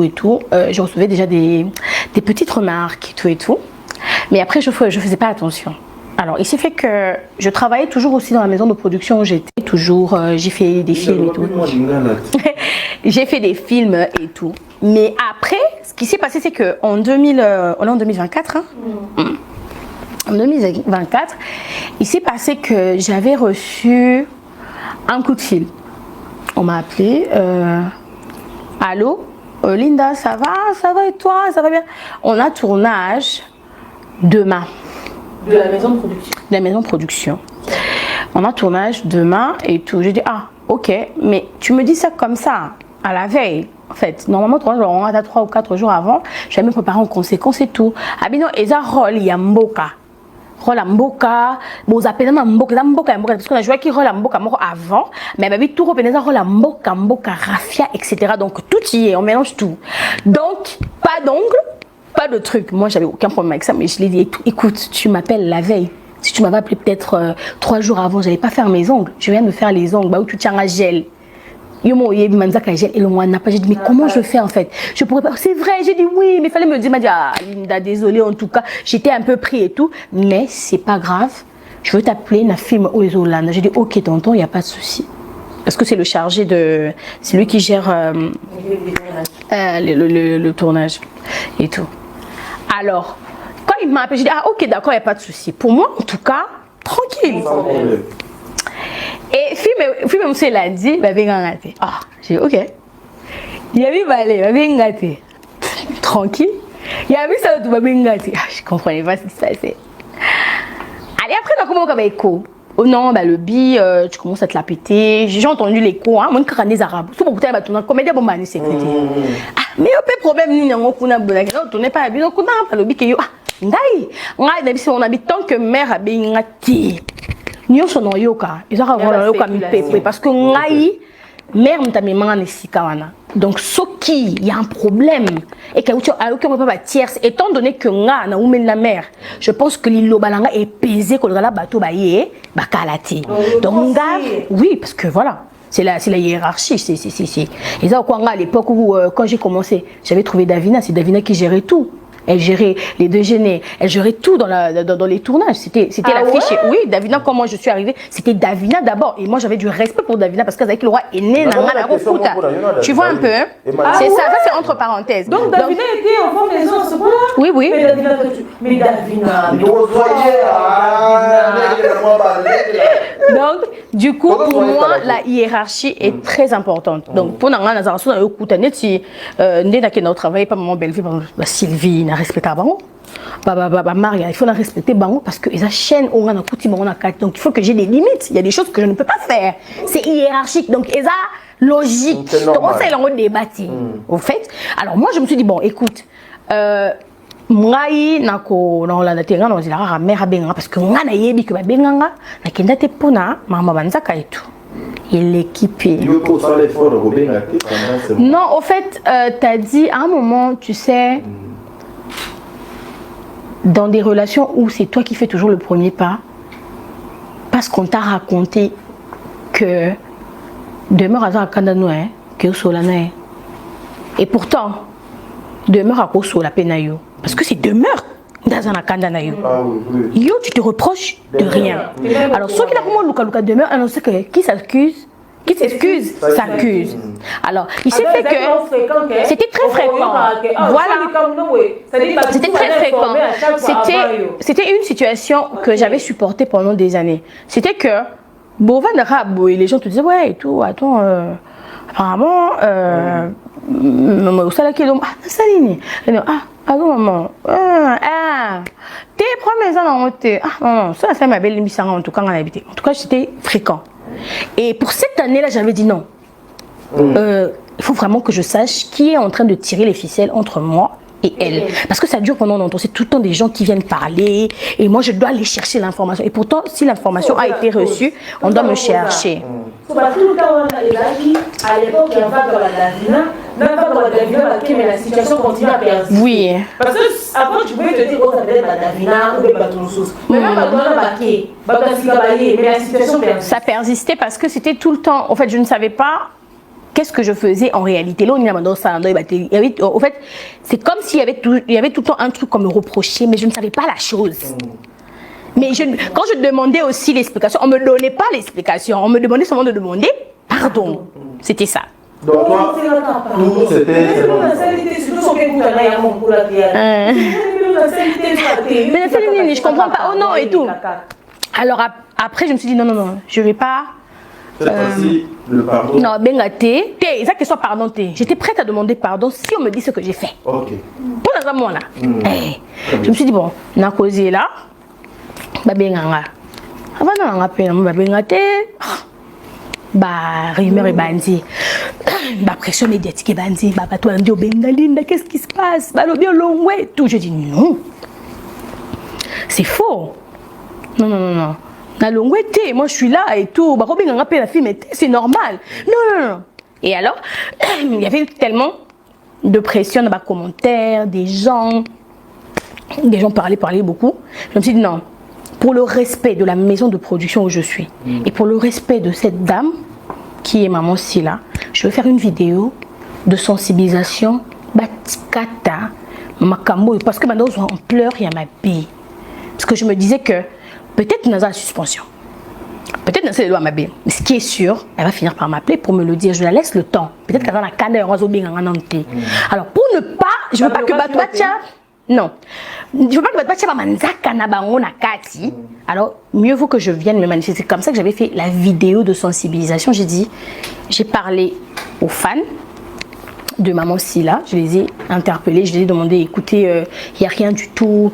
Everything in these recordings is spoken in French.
et tout, je recevais déjà des petites remarques et tout. Mais après, je faisais pas attention. Alors, il s'est fait que je travaillais toujours aussi dans la maison de production où j'étais. Toujours, j'ai fait des films et tout. J'ai fait des films et tout. Mais après, ce qui s'est passé, c'est qu'en 2024, hein, en 2024, il s'est passé que j'avais reçu un coup de fil. On m'a appelé. Allô, Linda, ça va et toi, ça va bien? On a tournage demain. De la maison de production. De la maison de production. On a tournage demain et tout. J'ai dit, ah, ok, mais tu me dis ça comme ça, à la veille. En fait, normalement, on a 3 ou 4 jours avant, j'avais me préparé en conséquence et tout. Ah, bien non, et ça, rôle, il y a Mboka. Rôle à Mboka, vous appelez Mboka, parce qu'on a joué qui rôle à Mboka avant, mais il y a tout repéré, rôle à Mboka, Raffia, etc. Donc, tout y est, on mélange tout. Donc, pas d'ongles. Pas de truc, moi j'avais aucun problème avec ça, mais je l'ai dit, écoute, tu m'appelles la veille. Si tu m'avais appelé peut-être 3 jours avant, j'allais pas faire mes ongles. Je viens de faire les ongles, bah où tu tiens un gel. J'ai dit, mais comment je fais en fait? Je pourrais pas. C'est vrai, j'ai dit oui, mais il fallait me dire, ah, Linda, désolé en tout cas, j'étais un peu pris et tout, mais c'est pas grave. Je veux t'appeler, na film Oezolana. J'ai dit, ok, tonton, il n'y a pas de souci. Parce que c'est le chargé de. C'est lui qui gère le tournage et tout. Alors, quand il m'a appelé, j'ai dit, ah ok, d'accord, il n'y a pas de souci. Pour moi, en tout cas, tranquille. Et film monsieur l'a dit, bah bien gâté. Ah, j'ai dit, ok. Il a vu balai, bah bien gâté. Tranquille. Il a vu ça, tout va bien gâté. Ah, je comprenais pas ce qui se passait. Allez, après, on a commencé avec l'écho. Oh non, bah le bi, tu commences à te la péter. J'ai entendu l'écho, hein, mon crâne des arabes. Tout pour que tu as comédien bon mani c'est ah, mais au peu problème ni n'en kuna bonaki. Non, tu n'es pas habillé, on a pas le bi que yo. Ah, ndai. On habite tant que mère a bien ngati. Nyo sono yoka. Ils ont vraiment yoka mi pepe parce que ngai mère m'a mis main ici kawana. Donc soki, il y a un problème et que tu as aucun papa tierce étant donné que nga na oumen la mère. Je pense que l'ilo balanga est pesé que le gala bateau baye bakalati. Donc nga oui parce que voilà. C'est la hiérarchie, c'est. Et ça, à l'époque où, quand j'ai commencé, j'avais trouvé Davina, c'est Davina qui gérait tout. Elle gérait les deux gênés, elle gérait tout dans les tournages. C'était l'affiche. Ouais. Oui, Davina, quand moi je suis arrivée, c'était Davina d'abord. Et moi j'avais du respect pour Davina parce qu'avec le roi est né dans la tu vois un peu, hein? C'est ça, ça c'est entre parenthèses. Donc Davina était en forme maison à ce point-là? Oui, oui. Mais Davina. Donc, du coup, pour moi, la hiérarchie est très importante. Donc, pour nous, on a travaillé pas maman Belleville, Sylvie, respecter Bango. Maria, il faut la respecter Bango parce que les chaînes on a coutume on a quatre. Donc il faut que j'ai des limites. Il y a des choses que je ne peux pas faire. C'est hiérarchique. Donc ça logique. Donc on s'est là débattu. Au fait, alors moi je me suis dit bon, écoute, moi nako na la terrain on dit la mère benga parce que on a yebi que benga na kenda te pona mama banzaka et tout. Il est équipé. Non, au fait, tu as dit à un moment, tu sais, dans des relations où c'est toi qui fais toujours le premier pas, parce qu'on t'a raconté que demeure à Kandanoé, que Solana. Et pourtant, demeure à Kosola Penayo. Parce que c'est demeure dans un Kandanayo. Yo, tu te reproches de rien. Alors, ceux qui n'ont pas Luka demeure, on sait que qui s'accuse. Qui s'excuse, s'accuse. Alors, il s'est fait que c'était très fréquent. Voilà. C'était très fréquent. C'était une situation que j'avais supportée pendant des années. C'était que, les gens te disaient, ouais, et tout, attends, apparemment, maman, t'es premiers ans en côté. Ah, non, ça, c'est ma belle émission en tout cas, en habité. En tout cas, c'était fréquent. Et pour cette année-là, j'avais dit non. Il faut vraiment que je sache qui est en train de tirer les ficelles entre moi et elle. Parce que ça dure pendant longtemps. C'est tout le temps des gens qui viennent parler. Et moi, je dois aller chercher l'information. Et pourtant, si l'information a été reçue, on doit me chercher. À l'époque, il y avait dans la Davina, même pas dans la Davina, mais la situation continue à persister. Oui. Parce que avant, tu pouvais te dire, oh, ça peut être la Davina ou bien ton sauce. Mais même dans la Baké, mais la situation persistait. Ça persistait parce que c'était tout le temps. En fait, je ne savais pas qu'est-ce que je faisais en réalité? Là, on est au fait, c'est comme s'il y avait tout le temps un truc qu'on me reprochait, mais je ne savais pas la chose. Mais quand je demandais aussi l'explication, on ne me donnait pas l'explication. On me demandait seulement de demander pardon. C'était ça. Donc toi, tout c'était... Mais je comprends pas. Oh non et tout. Alors après, je me suis dit non, je ne vais pas... Cette fois-ci, le pardon. Non, bengaté. Ça que soit pardon. J'étais prête à demander pardon si on me dit ce que j'ai fait. Ok. Pour la moment là. Je me suis dit bon, n'a causé là. Babenganga. Avant on a appelé babengate. Bah rumeur et bandi. Bah pression médiatique et bandi. Bah toi on dit au Bengalinda, qu'est-ce qui se passe? Bah le bien long ouais tout. Je dis non. C'est faux. Non. Na longwete, moi je suis là et tout. Bah Robin a la fille, c'est normal. Non. Et alors, il y avait eu tellement de pression dans les commentaires, des gens parlaient beaucoup. Je me suis dit non, pour le respect de la maison de production où je suis et pour le respect de cette dame qui est maman Sila, je vais faire une vidéo de sensibilisation. Batikata, makambo, parce que maintenant on pleure, il y a ma bille. Parce que je me disais que peut-être dans la suspension. Peut-être dans ces lois mais ce qui est sûr, elle va finir par m'appeler pour me le dire. Je la laisse le temps. Peut-être qu'elle va la canne alors pour ne pas, je veux pas que Batouacha. Non. Je veux pas que Batouacha va manzaka na bango na kati. Alors mieux vaut que je vienne me manifester. C'est comme ça que j'avais fait la vidéo de sensibilisation. J'ai parlé aux fans de maman Sila, je les ai interpellés, je les ai demandé, écoutez, il n'y a rien du tout,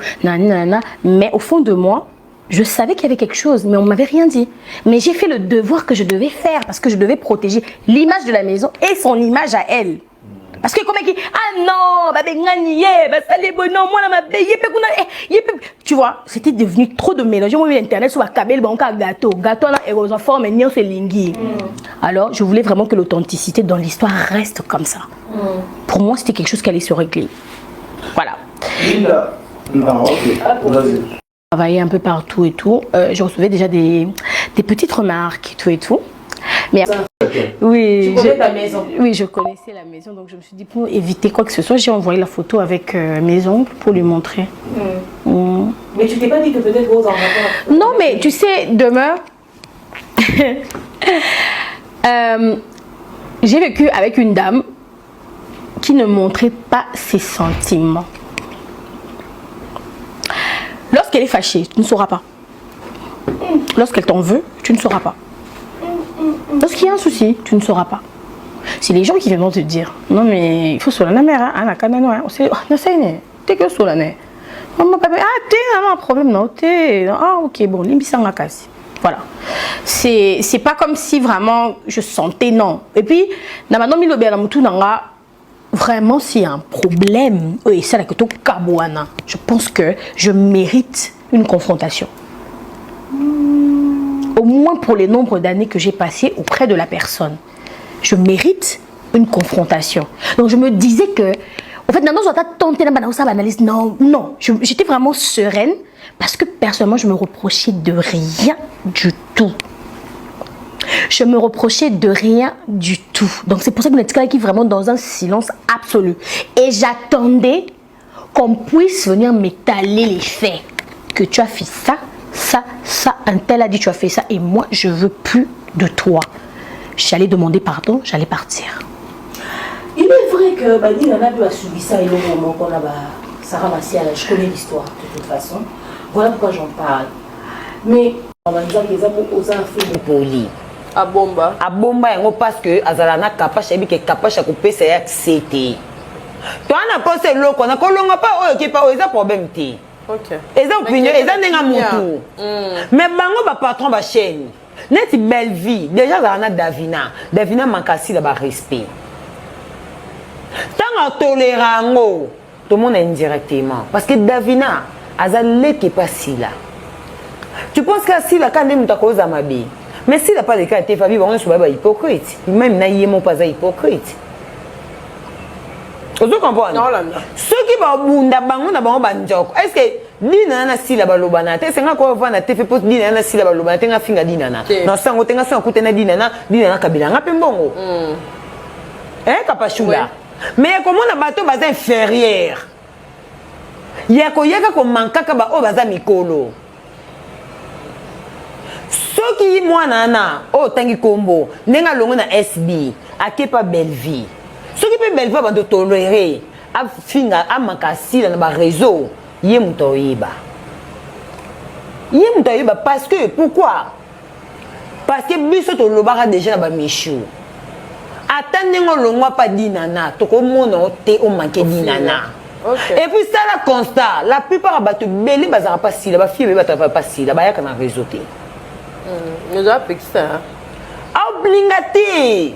mais au fond de moi, je savais qu'il y avait quelque chose, mais on ne m'avait rien dit. Mais j'ai fait le devoir que je devais faire parce que je devais protéger l'image de la maison et son image à elle. Parce que comme elle dit, ah non, tu vois, c'était devenu trop de mélange. Moi, l'internet sur la cabelle, gâteau là, et aux enfants, mais non, c'est lingui. Alors, je voulais vraiment que l'authenticité dans l'histoire reste comme ça. Pour moi, c'était quelque chose qui allait se régler. Voilà. Travaillé un peu partout et tout. Je recevais déjà des petites remarques et tout. Mais oui, tu connais ta maison? Oui, je connaissais la maison, donc je me suis dit pour éviter quoi que ce soit, j'ai envoyé la photo avec mes ongles pour lui montrer. Mais tu t'es pas dit que peut-être vos enfants... Non, mais tu sais, demain, j'ai vécu avec une dame qui ne montrait pas ses sentiments. Lorsqu'elle est fâchée, tu ne sauras pas. Lorsqu'elle t'en veut, tu ne sauras pas. Lorsqu'il y a un souci, tu ne sauras pas. C'est les gens qui viennent te dire non mais il faut sur la mère, hein, on sait, t'es que sur la mère. Maman papa, t'es un problème non, ok bon, limbisanga kasi. Voilà. C'est pas comme si vraiment je sentais non. Et puis na maintenant mi lobe na mutu nanga vraiment s'il y a un problème, oui, c'est là que tout kabouana. Je pense que je mérite une confrontation. Au moins pour les nombres d'années que j'ai passées auprès de la personne. Je mérite une confrontation. Donc je me disais que, en fait, non, j'étais vraiment sereine parce que personnellement, je me reprochais de rien du tout. Je me reprochais de rien du tout. Donc c'est pour ça que nous étions vraiment dans un silence absolu. Et j'attendais qu'on puisse venir m'étaler les faits. Que tu as fait ça, un tel a dit tu as fait ça et moi je veux plus de toi. J'allais demander pardon, j'allais partir. Il est vrai que Badi Nana a subi ça et le moment qu'on a Sarah Massiala, je connais l'histoire de toute façon. Voilà pourquoi j'en parle. Mais on va dire que les amours aux enfants poli. A bomba yango parce que azalana kapasha bi ke kapasha ko pesa ya CT. Toi na poste loko na kolonga pa oyo ki pa oyo za problème ti. OK. Eza opinion, eza nenga mutu. Mais bango ba patron ba chaîne. Net belle vie. Déjà azalana Davina makasi la ba respect. Tanga tolérango tout le monde indirectement parce que Davina azalé qui pas si là. Tu penses que si la quand même ta cause à ma vie. Mais s'il n'a pas de cas, tu vas vivre un hypocrite. Même n'a pas hypocrite. Vous comprenez? Ceux qui vont est-ce que Dinana si la balobana, c'est un quoi va te fait post Dinana si la balobana, t'es un finger Dinana. Non, sans autant que ça, Dinana Kabila, un peu bon. Kapachula. Mais comment on a bateau bas inférieur? Yako ko mankaka ba o baza mikolo. Soki mwana na o tangi kombo nenga longo na SB akepa belle vie. Soki pe belle vie ba do tolérer a finga a makasi na ba réseau ye mutoyiba. Ye mutoyiba parce que pourquoi? Parce que biso to lobaka déjà na ba michou. Atanengo longo pa dinana to ko mona te o manke dinana. Okay. Et puis ça la constat, la plupart bateau belé bazara pas si, la fille bateau pas si, la baya kana réseauté. Nous avons fait ça. Obligate.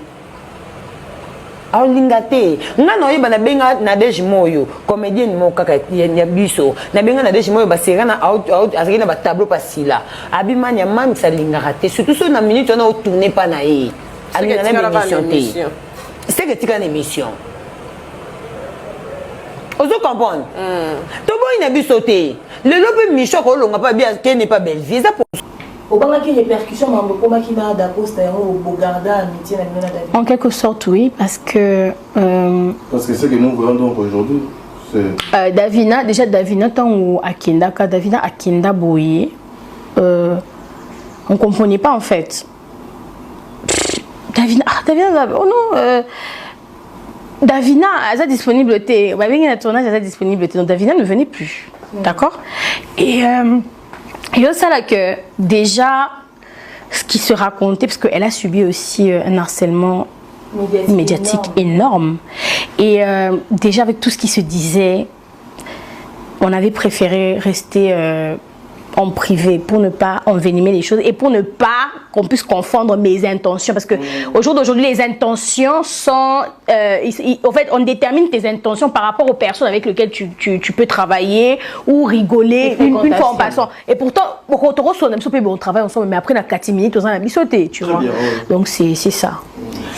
Obligate. Ngano yeba na benga na deji moyo, comédienne mo kaka ya biso. Na benga na deji moyo ba serana out azaki na ba tableau pas si là. Abimanya mam ça linga raté, surtout sur na minute on a tourné pas na yi. Ali na émission. C'est que tu as une émission. Ozo comprendre. Tobo ina bisoté. Le lobe micho ko longa pas bien que n'est pas belle vie ça pour. Au banga qui répercussion mambo koma ki na da poste au bogarda amitié na mina David. En quelque sorte oui parce que parce que ce que nous voyons donc aujourd'hui c'est Davina tant ou Akinda ka Davina Akinda boye on comprenait pas en fait. Davina oh non Davina a sa disponibilité. On va bien un tournage à sa disponibilité. Donc Davina ne venait plus. D'accord. Et il y a ça là que déjà ce qui se racontait parce qu'elle a subi aussi un harcèlement médiatique énorme. Et déjà avec tout ce qui se disait, on avait préféré rester en privé pour ne pas envenimer les choses et pour ne pas qu'on puisse confondre mes intentions parce que au jour d'aujourd'hui les intentions sont en fait on détermine tes intentions par rapport aux personnes avec lesquelles tu peux travailler ou rigoler une fois en passant et pourtant on travaille ensemble mais après la 4 minutes on a bisauté tu vois bien, ouais. Donc c'est ça.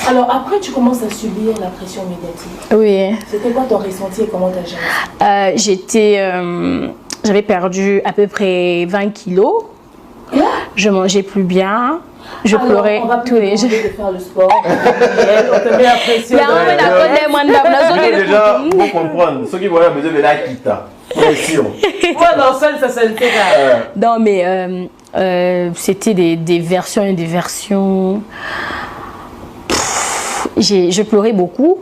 Alors après tu commences à subir la pression médiatique. Oui. C'était quoi ton ressenti et comment tu as géré? J'avais perdu à peu près 20 kilos. Je mangeais plus bien. Je pleurais tous les jours. De faire le sport. On te met la pression. Déjà, pour comprendre, ceux qui voyaient besoin de la quitta. Pression. Ça se fait. Non, mais c'était des versions et des versions. Je pleurais beaucoup.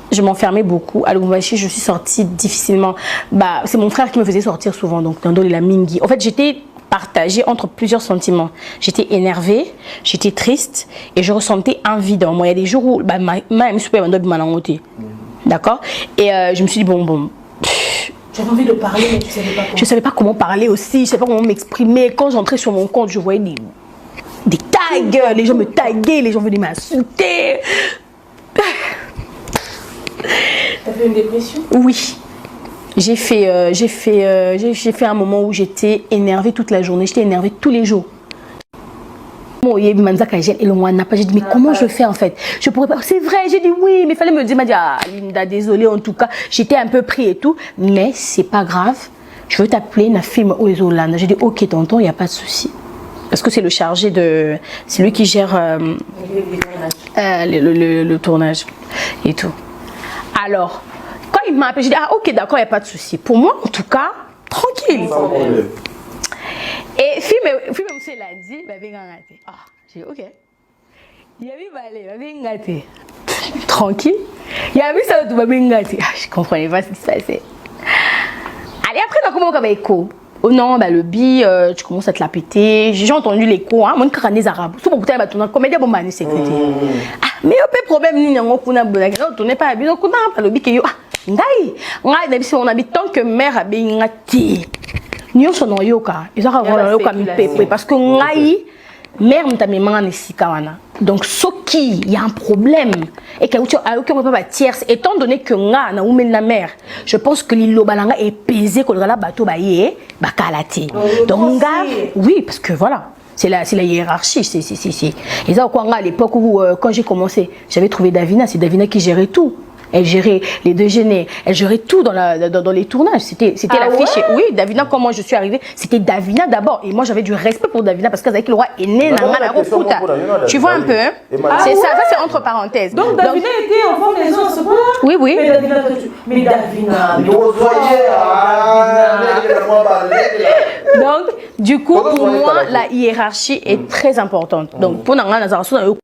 Je m'enfermais beaucoup. À Lubumbashi, je suis sortie difficilement. Bah, c'est mon frère qui me faisait sortir souvent, donc dans la mingi. En fait, j'étais partagée entre plusieurs sentiments. J'étais énervée, j'étais triste et je ressentais un vide en moi. Il y a des jours où d'accord. Et je me suis dit bon. J'avais envie de parler, mais tu savais pas comment. Je savais pas comment parler aussi. Je savais pas comment m'exprimer. Quand j'entrais sur mon compte, je voyais des tags. Les gens me taguaient, les gens venaient m'insulter. T'as fait une dépression? Oui. J'ai fait un moment où j'étais énervée toute la journée. J'étais énervée tous les jours. J'ai dit, mais comment je fais en fait? Je pourrais pas. C'est vrai, j'ai dit oui, mais il fallait me dire, Linda, désolée en tout cas. J'étais un peu pris et tout, mais c'est pas grave. Je veux t'appeler, na film aux Olanda. J'ai dit, ok, tonton, il n'y a pas de souci. Parce que c'est le chargé de. C'est lui qui gère le tournage et tout. Alors, quand il m'a appelé, j'ai dit, ah ok, d'accord, il n'y a pas de souci. Pour moi, en tout cas, tranquille. Et film aussi, il a dit, ah, j'ai dit, ok. Il a vu, tranquille. Il a vu ça, tout va bien gâté. Je ne comprenais pas ce qui se passait. Allez, après, on a commencé avec écho. Oh non, bah, le bi, tu commences à te la péter. J'ai entendu l'écho, hein. Moi, je suis arabe. Tout pour que tu aies comédien, bon, c'est secrétaire. Ah, mais il y a pas de problème, ni on n'est pas habillé. Donc, on a le bi qui est. Ah, on habite tant que mère a bien gâté. Nous sommes en yoka. Ils ont avoir yoka parce que ngai mère m'tami mangane sikawana. Donc ce qui il y a un problème et que tu pas tierce étant donné que nga na oumel la mère. Je pense que l'ilobalanga est pesé que la bateau baye bakalati. Donc nga oui parce que voilà. C'est la hiérarchie, c'est. Et ça, à l'époque où, quand j'ai commencé, j'avais trouvé Davina, c'est Davina qui gérait tout. Elle gérait les déjeuners, elle gérait tout dans les tournages. C'était la fiche. Oui, Davina, comment je suis arrivée, c'était Davina d'abord. Et moi, j'avais du respect pour Davina parce qu'avec le roi est né tu vois un peu, hein? C'est ça, c'est entre parenthèses. Donc Davina était enfant maison à ce point. Oui, oui. Mais Davina. Donc, du coup, pour moi, la hiérarchie est très importante. Donc, pour Nanga Nazarasou,